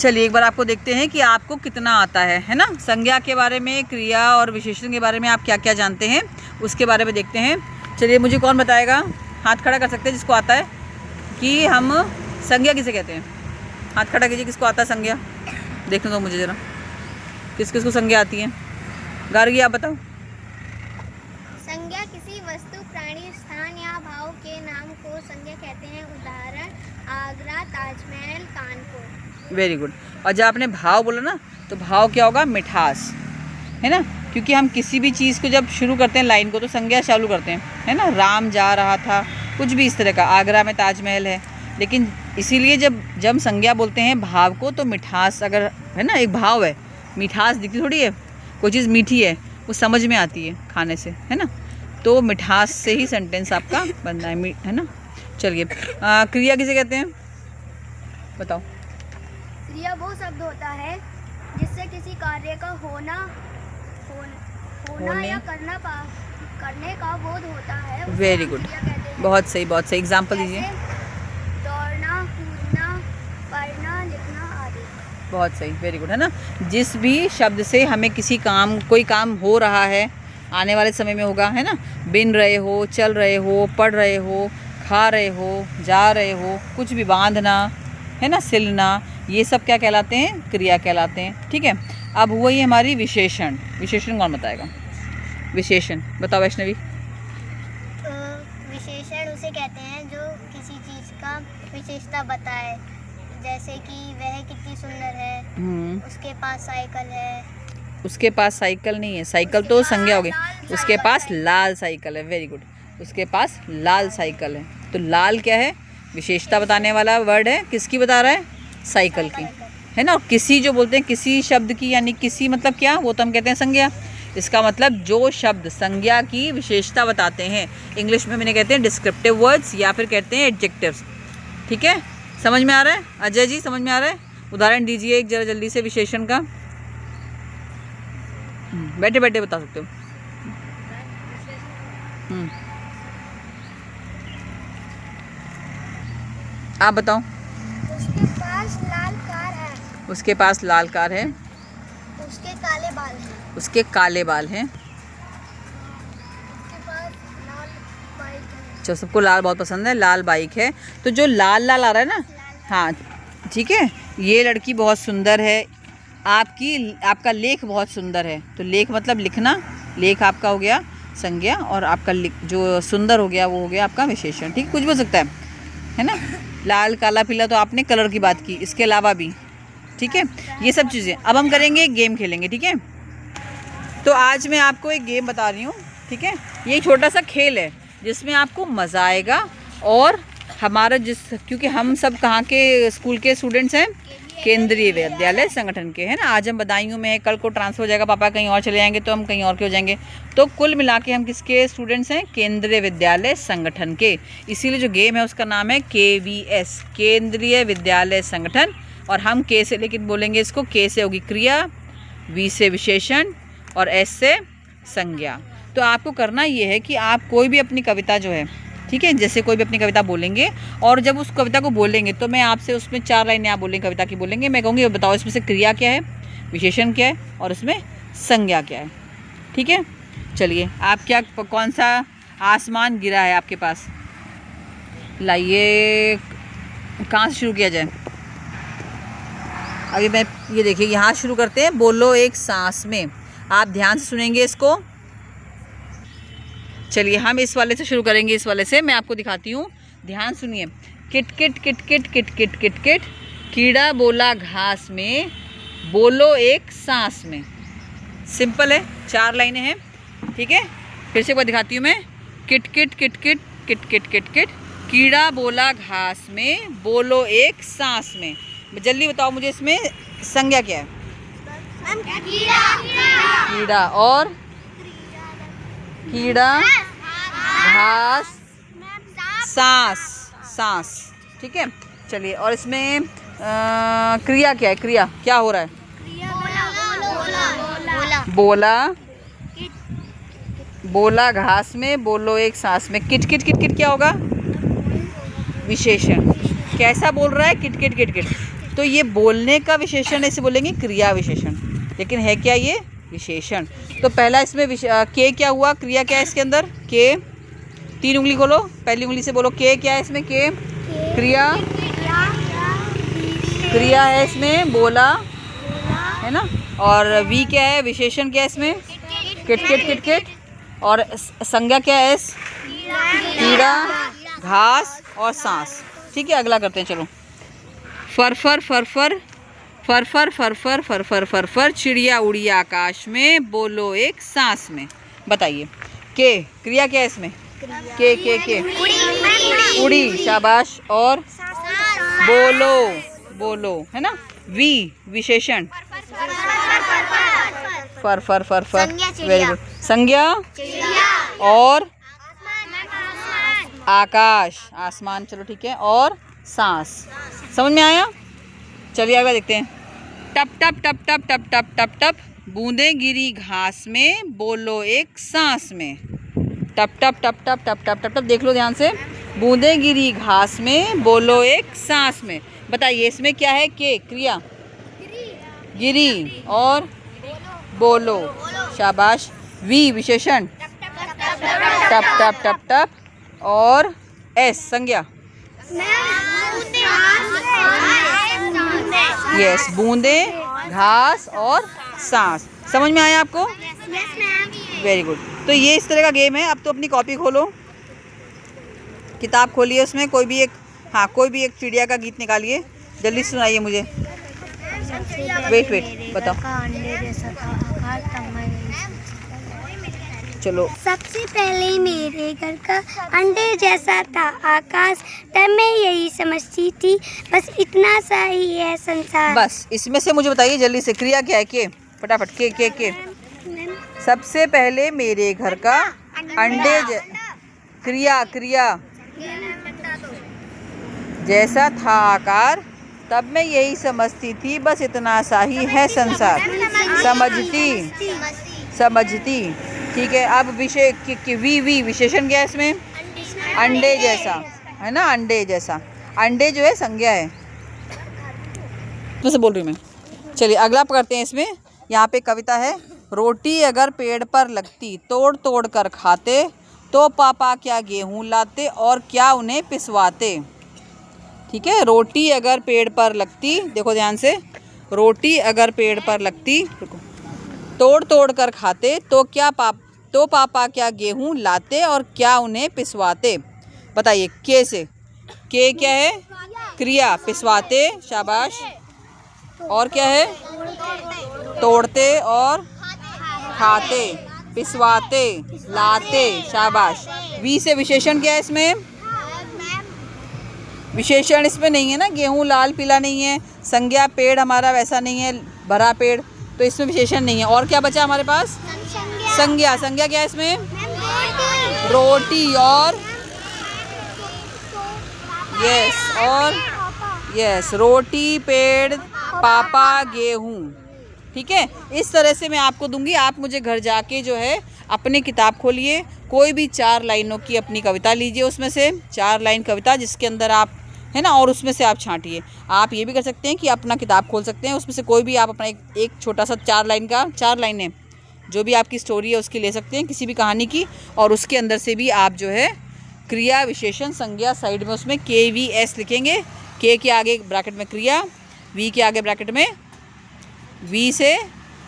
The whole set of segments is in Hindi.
चलिए एक बार आपको देखते हैं कि आपको कितना आता है ना। संज्ञा के बारे में, क्रिया और विशेषण के बारे में आप क्या क्या जानते हैं उसके बारे में देखते हैं। चलिए मुझे कौन बताएगा, हाथ खड़ा कर सकते हैं जिसको आता है कि हम संज्ञा किसे कहते हैं। हाथ खड़ा कीजिए किसको आता है संज्ञा, देखने दो मुझे ज़रा किस किस को संज्ञा आती है। गार्गी आप बताओ। संज्ञा किसी वस्तु, प्राणी, स्थान या भाव के नाम को संज्ञा कहते हैं। उदाहरण आगरा, ताजमहल, कानपुर। Very good. और जब आपने भाव बोला ना तो भाव क्या होगा, मिठास, है ना। क्योंकि हम किसी भी चीज़ को जब शुरू करते हैं लाइन को तो संज्ञा चालू करते हैं, है ना। राम जा रहा था, कुछ भी इस तरह का, आगरा में ताजमहल है। लेकिन इसीलिए जब संज्ञा बोलते हैं भाव को तो मिठास, अगर है ना एक भाव है, मिठास दिखती थोड़ी है, कोई चीज़ मीठी है वो समझ में आती है खाने से, है ना। तो मिठास से ही सेंटेंस आपका बनना है ना। चलिए क्रिया किसे कहते हैं बताओ। क्रिया वो शब्द होता है जिससे किसी कार्य का होना या करने का बोध होता है। वेरी गुड, बहुत सही बहुत सही। एग्जाम्पल दीजिए। दौड़ना, कूदना, पढ़ना, लिखना आदि। बहुत सही, वेरी गुड, है ना। जिस भी शब्द से हमें कोई काम हो रहा है, आने वाले समय में होगा, है ना। बिन रहे हो, चल रहे हो, पढ़ रहे हो, खा रहे हो, जा रहे हो, कुछ भी, बांधना, है ना, सिलना, ये सब क्या कहलाते हैं, क्रिया कहलाते हैं। ठीक है। अब हुआ ये हमारी विशेषण। विशेषण कौन बताएगा, विशेषण बताओ वैष्णवी। विशेषण उसे कहते हैं जो किसी चीज़ का विशेषता बताए। जैसे कि वह कितनी सुंदर है, उसके पास साइकिल है। उसके पास साइकिल नहीं है, साइकिल तो संज्ञा हो गई। उसके पास लाल साइकिल है, वेरी गुड। उसके पास लाल साइकिल है, तो लाल क्या है, विशेषता बताने वाला वर्ड है। किसकी बता रहा है, साइकिल की, है ना। और किसी जो बोलते हैं किसी शब्द की, यानी किसी मतलब क्या, वो तो हम कहते हैं संज्ञा। इसका मतलब जो शब्द संज्ञा की विशेषता बताते हैं, इंग्लिश में मैंने कहते हैं डिस्क्रिप्टिव वर्ड्स या फिर कहते हैं एडजेक्टिव्स। ठीक है, समझ में आ रहा है अजय जी, समझ में आ रहा है। उदाहरण दीजिए एक जरा जल्दी से विशेषण का। बैठे बैठे बता सकते हो। आप बताओ। उसके पास लाल कार है। उसके पास लाल कार है। उसके काले बाल हैं। उसके काले बाल हैं। उसके पास लाल बाइक है। जो सबको लाल बहुत पसंद है, लाल बाइक है। तो जो लाल लाल आ रहा है ना, हाँ ठीक है, ये लड़की बहुत सुंदर है। आपका लेख बहुत सुंदर है, तो लेख मतलब लिखना, लेख आपका हो गया संज्ञा, और आपका जो सुंदर हो गया वो हो गया आपका विशेषण। ठीक, कुछ भी हो सकता है ना। लाल काला पीला तो आपने कलर की बात की, इसके अलावा भी। ठीक है, ये सब चीज़ें। अब हम करेंगे एक गेम खेलेंगे, ठीक है। तो आज मैं आपको एक गेम बता रही हूँ, ठीक है। ये छोटा सा खेल है जिसमें आपको मज़ा आएगा। और हमारा क्योंकि हम सब कहाँ के स्कूल के स्टूडेंट्स हैं, केंद्रीय विद्यालय संगठन के, है ना। आज हम बदायूं में, कल को ट्रांसफर हो जाएगा, पापा कहीं और चले जाएंगे तो हम कहीं और के हो जाएंगे। तो कुल मिला के हम किसके स्टूडेंट्स हैं, केंद्रीय विद्यालय संगठन के। इसीलिए जो गेम है उसका नाम है KVS, केंद्रीय विद्यालय संगठन। और हम के से लेकिन बोलेंगे इसको, के से होगी क्रिया, V से विशेषण और S से संज्ञा। तो आपको करना ये है कि आप कोई भी अपनी कविता जो है, ठीक है, जैसे कोई भी अपनी कविता बोलेंगे, और जब उस कविता को बोलेंगे तो मैं आपसे उसमें 4 लाइनें आप बोलेंगे कविता की बोलेंगे। मैं कहूँगी बताओ इसमें से क्रिया क्या है, विशेषण क्या है और इसमें संज्ञा क्या है। ठीक है, चलिए आप कौन सा आसमान गिरा है आपके पास, लाइए कहाँ से शुरू किया जाए। अभी मैं ये देखिए यहाँ शुरू करते हैं। बोलो एक सांस में, आप ध्यान से सुनेंगे इसको। चलिए हम इस वाले से शुरू करेंगे, इस वाले से मैं आपको दिखाती हूँ, ध्यान सुनिए। Kit kit kit kit kit kit kit kit, कीड़ा बोला घास में, बोलो एक सांस में। सिंपल है, 4 लाइनें हैं, ठीक है। फिर से एक बार दिखाती हूँ मैं। Kit kit kit kit kit kit kit kit, कीड़ा बोला घास में, बोलो एक सांस में। जल्दी बताओ मुझे इसमें संज्ञा क्या है। कीड़ा और कीड़ा, घास, सांस, सांस। ठीक है, चलिए। और इसमें क्रिया क्या है, क्रिया क्या हो रहा है, बोला, बोला घास में, बोलो एक सांस में। किट किट किट किट क्या होगा, विशेषण। कैसा बोल रहा है, किट किट किट किट, तो ये बोलने का विशेषण, इसे बोलेंगे क्रिया विशेषण, लेकिन है क्या ये? विशेषण। तो पहला इसमें के क्या हुआ? क्रिया क्या है इसके अंदर? के। 3 उंगली खोलो, पहली उंगली से बोलो के क्या है इसमें? के क्रिया, क्रिया है इसमें, बोला है ना। और वी क्या है? विशेषण क्या है इसमें? किटकिट किटकिट। और संज्ञा क्या है? कीड़ा, घास और सांस। ठीक है, अगला करते हैं, चलो। फरफर फरफर फरफर फरफर फरफर फरफर, चिड़िया उड़ी आकाश में, बोलो एक सांस में। बताइए, के क्रिया क्या है इसमें? के उड़ी, शाबाश। और बोलो, बोलो है ना। वी विशेषण, फर फर फर फर, वेरी गुड। संज्ञा और आकाश, आसमान, चलो ठीक है। और सांस, समझ में आया? चलिए आगे देखते हैं। टप टप टप टप टप टप टप टप, बूंदें गिरी घास में, बोलो एक सांस में। टप टप टप टप टप टप टप टप, देख लो ध्यान से। बूंदें गिरी घास में, बोलो एक सांस में। बताइए इसमें क्या है? के क्रिया, गिरी और बोलो, शाबाश। वी विशेषण, टप टप टप टप। और एस संज्ञा, यस, बूंदे, घास और सांस। समझ में आया आपको? Very good. तो ये इस तरह का गेम है। अब तो अपनी कॉपी खोलो, किताब खोलिए, उसमें कोई भी एक, हाँ कोई भी एक चिड़िया का गीत निकालिए, जल्दी सुनाइए मुझे। वेट बताओ, चलो। सबसे पहले मेरे घर का अंडे जैसा था आकाश, तब मैं यही समझती थी बस इतना सा ही है संसार। बस इसमें से मुझे बताइए जल्दी से, क्रिया क्या है? के, फटाफट। के सबसे पहले मेरे घर का अंडे क्रिया, क्रिया जैसा था आकार, तब मैं यही समझती थी बस इतना सा ही है संसार। समझती, ठीक है। अब विषय वी विशेषण क्या है इसमें? अंडे जैसा, है ना, अंडे जैसा। अंडे जो है संज्ञा है, तुमसे बोल रही हूँ मैं। चलिए अगला पकड़ते हैं। इसमें यहाँ पे कविता है। रोटी अगर पेड़ पर लगती, तोड़ तोड़ कर खाते, तो पापा क्या गेहूँ लाते और क्या उन्हें पिसवाते। ठीक है, रोटी अगर पेड़ पर लगती, देखो ध्यान से, रोटी अगर पेड़ पर लगती, तोड़ तोड़ कर खाते, तो पापा क्या गेहूँ लाते और क्या उन्हें पिसवाते। बताइए के से। के क्या है? क्रिया, पिसवाते, शाबाश। और क्या है? तोड़ते और खाते, पिसवाते, लाते, शाबाश। वी से विशेषण क्या है इसमें? विशेषण इसमें नहीं है ना, गेहूँ लाल पीला नहीं है। संज्ञा पेड़ हमारा वैसा नहीं है, भरा पेड़, तो इसमें विशेषण नहीं है। और क्या बचा हमारे पास? संज्ञा। संज्ञा क्या है इसमें? रोटी और यस, रोटी, पेड़, पापा, गेहूँ। ठीक है, इस तरह से मैं आपको दूंगी। आप मुझे घर जाके जो है अपनी किताब खोलिए, कोई भी 4 लाइनों की अपनी कविता लीजिए, उसमें से 4 लाइन कविता जिसके अंदर आप, है ना, और उसमें से आप छांटिए। आप ये भी कर सकते हैं कि अपना किताब खोल सकते हैं, उसमें से कोई भी आप अपना एक छोटा सा 4 लाइन का, 4 लाइनें जो भी आपकी स्टोरी है उसकी ले सकते हैं, किसी भी कहानी की, और उसके अंदर से भी आप जो है क्रिया, विशेषण, संज्ञा, साइड में उसमें KVS लिखेंगे। के आगे ब्रैकेट में क्रिया, वी के आगे ब्रैकेट में वी से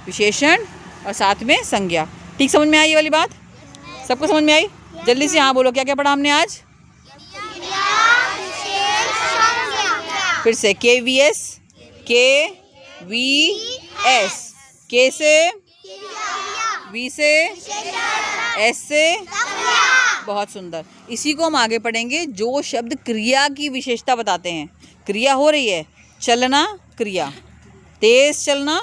विशेषण और साथ में संज्ञा। ठीक, समझ में आई ये वाली बात? सबको समझ में आई? जल्दी से हाँ बोलो, क्या क्या पढ़ा हमने आज? फिर से KVS, KVS, के से, वी से, एस से, बहुत सुंदर। इसी को हम आगे पढ़ेंगे। जो शब्द क्रिया की विशेषता बताते हैं, क्रिया हो रही है, चलना क्रिया, तेज चलना,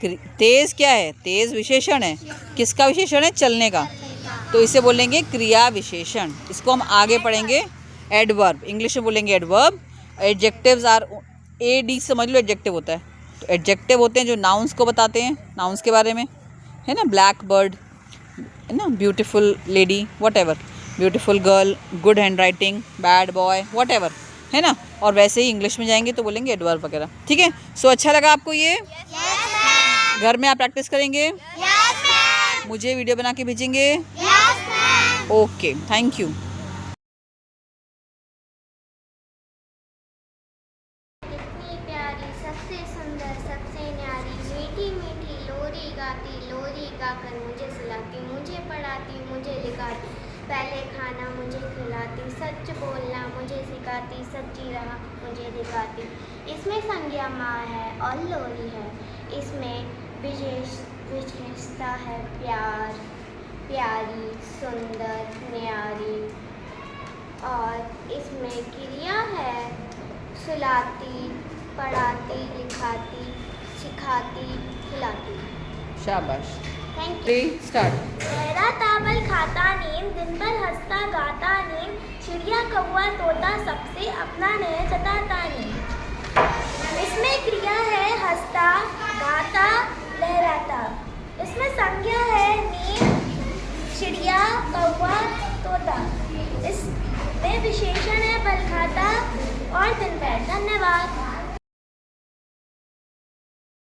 तेज क्या है? तेज विशेषण है। किसका विशेषण है? चलने का, तो इसे बोलेंगे क्रिया विशेषण। इसको हम आगे पढ़ेंगे। एडवर्ब, इंग्लिश में बोलेंगे एडवर्ब। एडजेक्टिव्स आर, AD समझ लो एडजेक्टिव होता है। तो एडजेक्टिव होते हैं जो नाउन्स को बताते हैं, नाउन्स के बारे में, है ना, ब्लैक बर्ड, है ना, beautiful lady, whatever, beautiful girl, good hand writing, bad boy, whatever, है ना। और वैसे ही इंग्लिश में जाएंगे तो बोलेंगे एडवर्ब वगैरह, ठीक है। सो अच्छा लगा आपको ये? घर में आप प्रैक्टिस करेंगे? मुझे वीडियो बना के भेजेंगे? Okay, thank you. कितनी प्यारी, सबसे सुंदर, सबसे न्यारी, मीठी मीठी लोरी गाती, लोरी गाकर मुझे सुलाती, मुझे पढ़ाती, मुझे लिखाती, पहले खाना मुझे खिलाती, सच बोलना मुझे सिखाती, सच्ची राह मुझे दिखाती। इसमें संज्ञा माँ है और लोरी है। इसमें विशेषता है प्यार, प्यारी, सुंदर, न्यारी। और इसमें क्रिया है सुलाती, पढ़ाती, लिखाती, सिखाती, खिलाती। शाबाश। Thank you. स्टार्ट। लहराता बल खाता नीम, दिन भर हंसता गाता नीम, चिड़िया कौवा तोता सबसे अपना नया जताता नीम। इसमें क्रिया है हंसता, गाता, लहराता। इसमें संज्ञा है नीम, चिड़िया, कौवा, तोता। इसमें विशेषण है बल खाता,